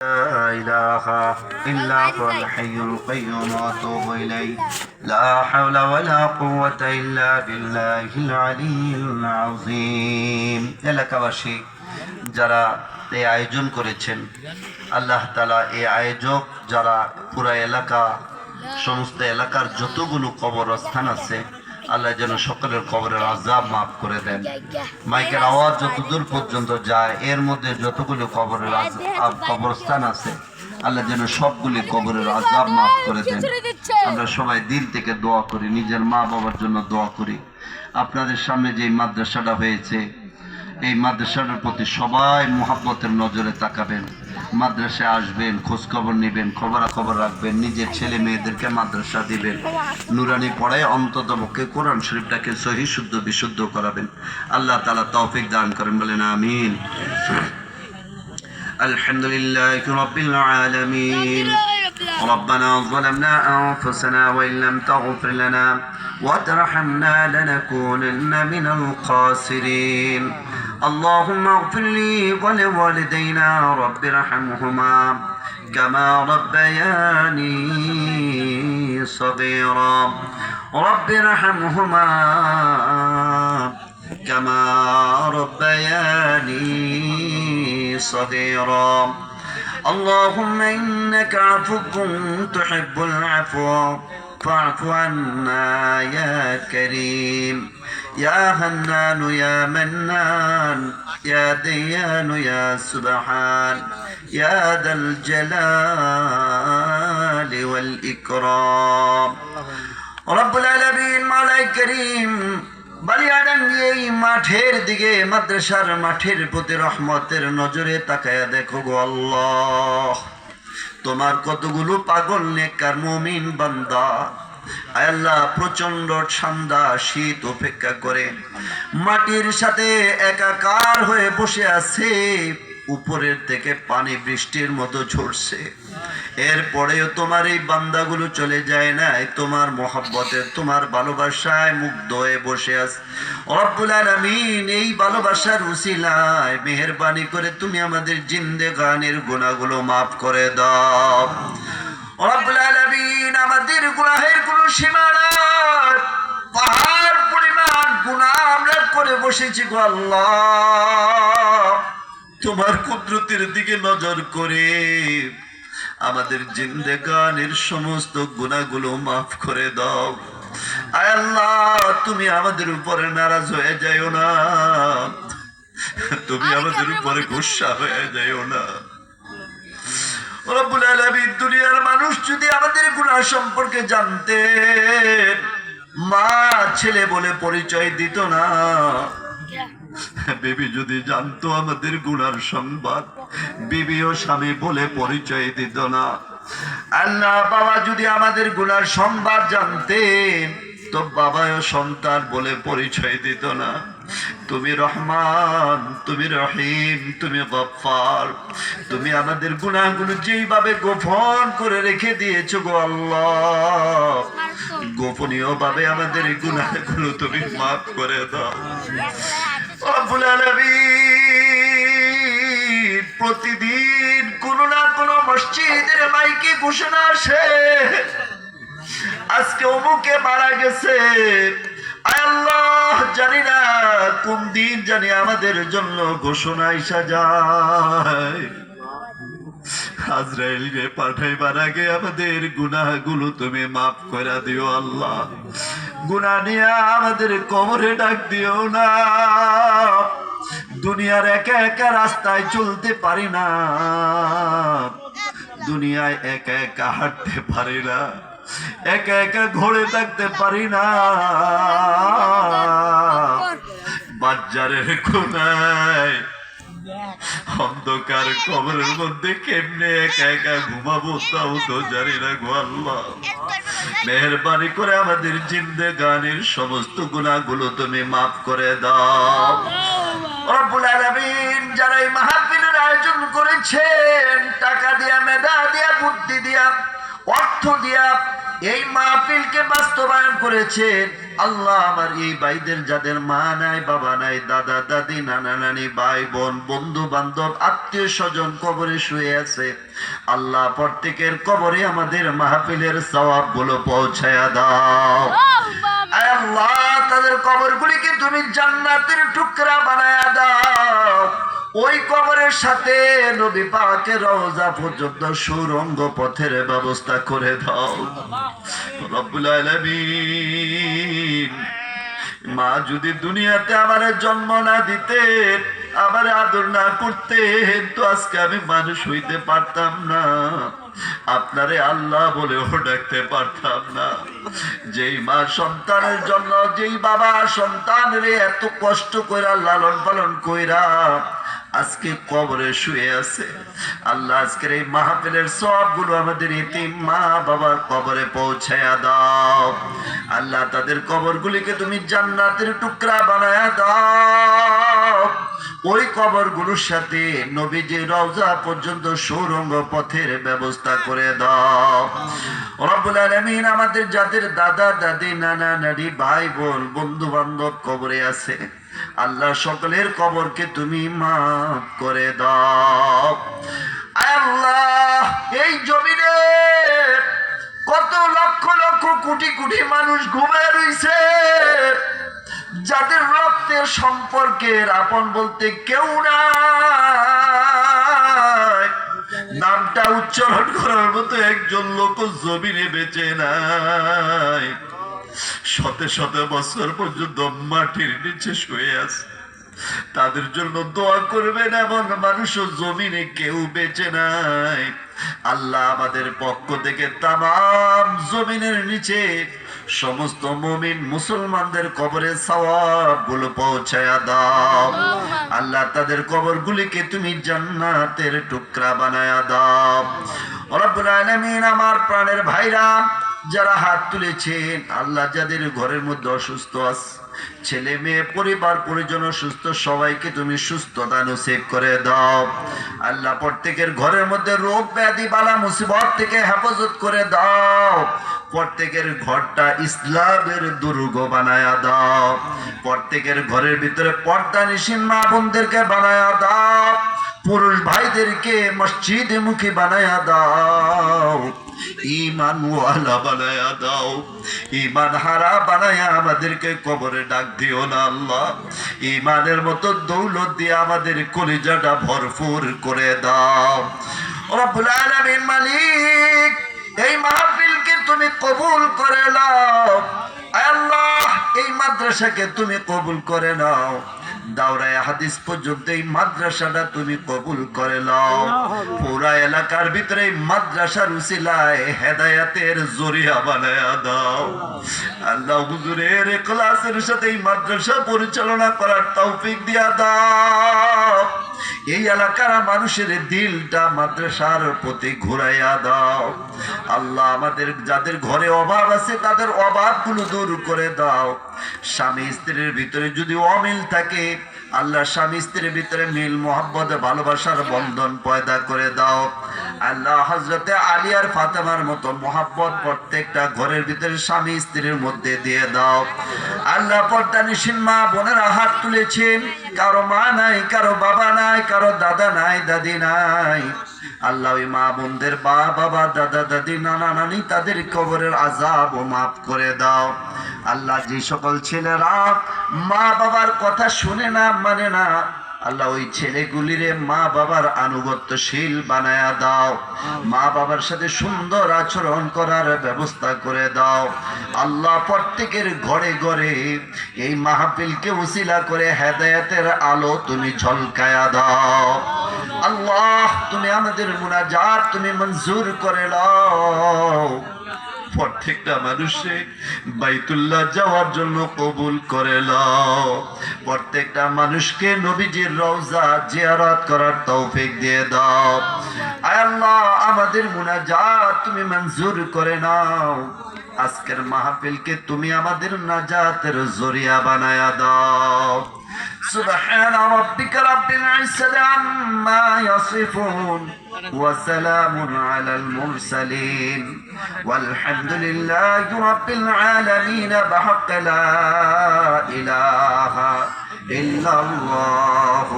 لا إله إلا هو الحي القيوم وأتوب إليه لا حول ولا قوة إلا بالله العلي العظيم এলাকাবাসী যারা এই আয়োজন করেছেন আল্লাহ তাআলা এই আয়োজক যারা পুরো এলাকা সমস্ত এলাকার যতগুলো কবরস্থান আছে আল্লাহ যেন সকলের কবরের আযাব মাফ করে দেন। মাইকের আওয়াজ যতদূর পর্যন্ত যায় এর মধ্যে যতগুলো কবরের কবরস্থান আছে আল্লাহ যেন সবগুলি কবরের আযাব মাফ করে দেন। আমরা সবাই দিল থেকে দোয়া করি, নিজের মা বাবার জন্য দোয়া করি। আপনাদের সামনে যে মাদ্রাসাটা হয়েছে এই মাদ্রাসাটার প্রতি সবাই মুহাব্বতের নজরে তাকাবেন, মাদ্রাসায় আসবেন, খোঁজখবর নেবেন, খবরাখবর রাখবেন, নিজের ছেলে মেয়েদেরকে মাদ্রাসা দিবেন, নুরানি পড়ায় অন্তত পক্ষে কোরআন শরীফটাকে সহি শুদ্ধ বিশুদ্ধ করাবেন। আল্লাহ তাআলা তৌফিক দান করেন, বলেন আমিন। আলহামদুলিল্লাহি রাব্বিল আলামিন। ربنا ظلمنا أنفسنا وإن لم تغفر لنا وترحمنا لنكونن من الخاسرين اللهم اغفر لي ولوالدينا رب ارحمهما كما ربياني صغيرا رب ارحمهما كما ربياني صغيرا اللهم إنك عفو تحب العفو فاعف عنا يا كريم يا حنان يا منان يا ديان يا سبحان يا ذا الجلال والإكرام رب العالمين مولاي كريم বালিয়াডাঙ্গি মাঠের দিকে মাদ্রাসার মাঠের প্রতি রহমতের নজরে তাকায়া দেখো গো আল্লাহ, তোমার কতগুলো পাগল নেককার মুমিন বান্দা আয় আল্লাহ প্রচন্ড ঠান্ডা শীত উপেক্ষা করে মাটির সাথে একাকার হয়ে বসে আছে, উপরের থেকে পানি বৃষ্টির মতো ঝরছে, এরপরেও তোমার এই বান্দাগুলো চলে যায় না, তোমার মহব্বতে তোমার ভালোবাসায় মুগ্ধ হয়ে বসে আছে। রব্বুল আলামিন এই ভালোবাসার উসিলায় মেহেরবানি করে তুমি আমাদের জিন্দেগানির গুনাহগুলো মাফ করে দাও। রব্বুল আলামিন আমাদের গুনাহের কোনো সীমা নাই, পাহাড় পরিমাণ গুনাহ আমরা করে বসেছি গো আল্লাহ, তোমার কুদরতের দিকে নজর করে আমাদের জিন্দেগানির সমস্ত গুনাহগুলো মাফ করে দাও। আয় আল্লাহ তুমি আমাদের উপরে নারাজ হয়ে যাইও না, তুমি আমাদের উপরে গুসা হয়ে যাইও না। রব্বুল আলামিন দুনিয়ার মানুষ যদি আমাদের গুনাহ সম্পর্কে জানতেন, মা ছেলে বলে পরিচয় দিত না, বিবি যদি জানতো আমাদের গুনার সংবাদ, বিবি ও স্বামী বলে পরিচয় দিত না। আল্লাহ বাবা যদি আমাদের গুনার সংবাদ জানতেন তো বাবা ও সন্তান বলে পরিচয় দিত না। তুমি রহমান, তুমি রহিম, তুমি গফফার, তুমি আমাদের গুনাহগুলো যেইভাবে গোপন করে রেখে দিয়েছো গো আল্লাহ, গোপনীয় ভাবে আমাদের গুনাহগুলো তুমি মাফ করে দাও। রব্বুল আলামিন প্রতিদিন কোনো না কোনো মসজিদের মাইকে ঘোষণা আসে আজকে অমুকে মারা গেছে। আয় আল্লাহ জানি না কোন দিন জানি আমাদের জন্য ঘোষণা এসে যায়, আজরাইলকে পাঠাইবার আগে আমাদের গুনাহগুলো তুমি মাফ করে দিও আল্লাহ। গুনাহ নিয়ে আমাদের কবরে ডাক দিও না, দুনিয়ার একা একা রাস্তায় চলতে পারি না, দুনিয়ায় একা একা হাঁটতে পারি না, একা একা ঘোরে থাকতে পারি না, বাজারের কোনায় অন্ধকার কবরের মধ্যে কেমনে একা একা ঘুমাবো তাও তো জানি না গো আল্লাহ। মেহেরবানি করে আমাদের জিন্দেগানির সমস্ত গুনাহগুলো তুমি মাফ করে দাও। রব্বুল আলামিন যারা এই মাহফিলের আয়োজন করেছেন টাকা দিয়া, মেধা দিয়া, বুদ্ধি দিয়া, অর্থ দিয়া এই মাহফিলকে বাস্তবায়ন করেছেন। আল্লাহ, আমার এই ভাইদের যাদের মা নাই, বাবা নাই, দাদা দাদি, নানা নানি, ভাই বোন, বন্ধু বান্ধব, আত্মীয় স্বজন কবরে শুয়ে আছে, আল্লাহ প্রত্যেকের কবরে আমাদের মাহফিলের সওয়াব গুলো পৌঁছায়া দাও। আল্লাহ, তাদের কবরগুলিকে তুমি জান্নাতের টুকরা বানায়া দাও। ওই কবরের সাথে নবী পাকের রওজা পর্যন্ত সুরঙ্গ পথের ব্যবস্থা করে দাও রব্বুল আলামিন। মা যদি দুনিয়াতে আমার জন্ম না দিতেন, আমার আদর না করতেন, তো আজকে আমি মানুষ হইতে পারতাম না, আপনারে আল্লাহ বলেও ডাকতে পারতাম না। যেই মা সন্তানের জন্য, যেই বাবা সন্তানের এত কষ্ট কইরা লালন পালন কইরা আজকে কবরে শুয়ে আছে, আল্লাহ আজকের এই মাহফিলের সবগুলো আমাদের এতিম মা বাবার কবরে পৌঁছায়া দাও। আল্লাহ, তাদের কবরগুলিকে তুমি জান্নাতের টুকরা বানায়া দাও। ওই কবরগুলোর সাথে নবীজির রওজা পর্যন্ত সুরঙ্গ পথের ব্যবস্থা করে দাও রব্বুল আলামিন। আমাদের যাদের দাদা দাদি, নানা নানি, ভাই বোন, বন্ধু বান্ধব কবরে আছে, আল্লাহ সকলের কবরকে তুমি মাফ করে দাও। আল্লাহ, এই জমিনে কত লক্ষ লক্ষ কোটি কোটি মানুষ ঘুমিয়ে রইছে, যাদের রক্তের সম্পর্কের আপন বলতে কেউ নাই, নামটা উচ্চারণ করার মতো একজন লোক জমিনে বেঁচে নাই, শত শত বছর পর্যন্ত মাটির নিচে শুয়ে আছে। তাদের জন্য দোয়া করবেন, এমন মানুষ জমিনে কেউ বেঁচে নাই। আল্লাহ, আমাদের পক্ষ থেকে তামাম জমিনের নিচে সমস্ত মুমিন মুসলমানদের কবরে সওয়াব গুলো পৌঁছায়া দাও। আল্লাহ, তাদের কবরগুলিকে তুমি জান্নাতের টুকরা বানায়া দাও রব্বুল আলামিন। আমার প্রাণের ভাইরা যারা হাত তুলেছেন, আল্লাহ যাদের ঘরের মধ্যে অসুস্থ আছে, ছেলে মেয়ে পরিবার পরিজন অসুস্থ, সবাইকে তুমি সুস্থতা নসিব করে দাও। আল্লাহ, প্রত্যেকের ঘরের মধ্যে রোগ ব্যাধি বালা মুসিবত থেকে হেফাজত করে দাও। প্রত্যেকের ঘরটা ইসলামের দুর্গ বানায়া দাও। প্রত্যেকের ঘরের ভিতরে পর্দানিশীন মা বোনদেরকে বানায়া দাও। পুরুষ ভাইদেরকে মসজিদ মুখী বানায়া দাও। ঈমান ওয়ালা বানায়া দাও। ঈমান হারা বানায়া আমাদেরকে কবরে ডাক দিও না আল্লাহ। ঈমানের মতো দৌলত দিয়ে আমাদের কলিজাটা ভরপুর করে দাও রব্বুল আলামিন। মালিক, এই মাহফিলকে তুমি কবুল করে নাও আল্লাহ। এই মাদ্রাসাকে তুমি কবুল করে নাও। দাওরায়ে হাদিস পর্যন্ত এই মাদ্রাসাটা তুমি কবুল করে নাও। পুরা এলাকার ভিতরে মাদ্রাসার উসিলায় হেদায়েতের জরিয়া বানায়া দাও আল্লাহ। হুজুরের ইখলাসের সাথে এই মাদ্রাসা পরিচালনা করার তৌফিক দিয়া দাও। এই এলাকার মানুষের দিলটা মাদ্রাসার প্রতি ঘুরাইয়া দাও আল্লাহ। আমাদের যাদের ঘরে অভাব আছে, তাদের অভাবগুলো দূর করে দাও। স্বামী স্ত্রীর ভিতরে যদি অমিল থাকে, আল্লাহ স্বামী স্ত্রীর ভিতরে মিল, মোহাব্বত, ভালোবাসার বন্ধন পয়দা করে দাও আল্লাহ। হযরতে আলী আর ফাতেমার মতো মোহাব্বত প্রত্যেকটা ঘরের ভিতরে স্বামী স্ত্রীর মধ্যে দিয়ে দাও আল্লাহ। পর্দানিশীন মা বোনেরা হাত তুলেছেন, কারো মা নাই, কারো বাবা নাই, কারো দাদা নাই, দাদি নাই আল্লাহ। ওই মা বোনদের বাবা, দাদা দাদি, নানা নানি, তাদের কবরের আযাব ও মাফ করে দাও আল্লাহ। যে সকল ছেলেরা মা বাবার কথা শুনে না, মানে না আল্লাহ, ওই ছেলেগুলিরে মা বাবার আনুগত্যশীল বানায়া দাও। মা বাবার সাথে সুন্দর আচরণ করার ব্যবস্থা করে দাও আল্লাহ। প্রত্যেকের ঘরে ঘরে এই মাহফিলকে উসিলা করে হেদায়েতের আলো তুমি ঝলকায়া দাও আল্লাহ। তুমি আমাদের মুনাজাত তুমি মঞ্জুর করে নাও। প্রত্যেকটা মানুষে বাইতুল্লাহ যাওয়ার জন্য কবুল করে নাও। প্রত্যেকটা মানুষকে নবীজির রওজা জিয়ারত করার তৌফিক দিয়ে দাও আয় আল্লাহ। আমাদের মুনাজাত তুমি মঞ্জুর করে নাও। আজকের মাহফিলকে তুমি আমাদের নাজাতের জরিয়া বানায়া দাও سبحان ربك رب العزة عما يصفون وسلام على المرسلين والحمد لله رب العالمين بحق لا إله إلا الله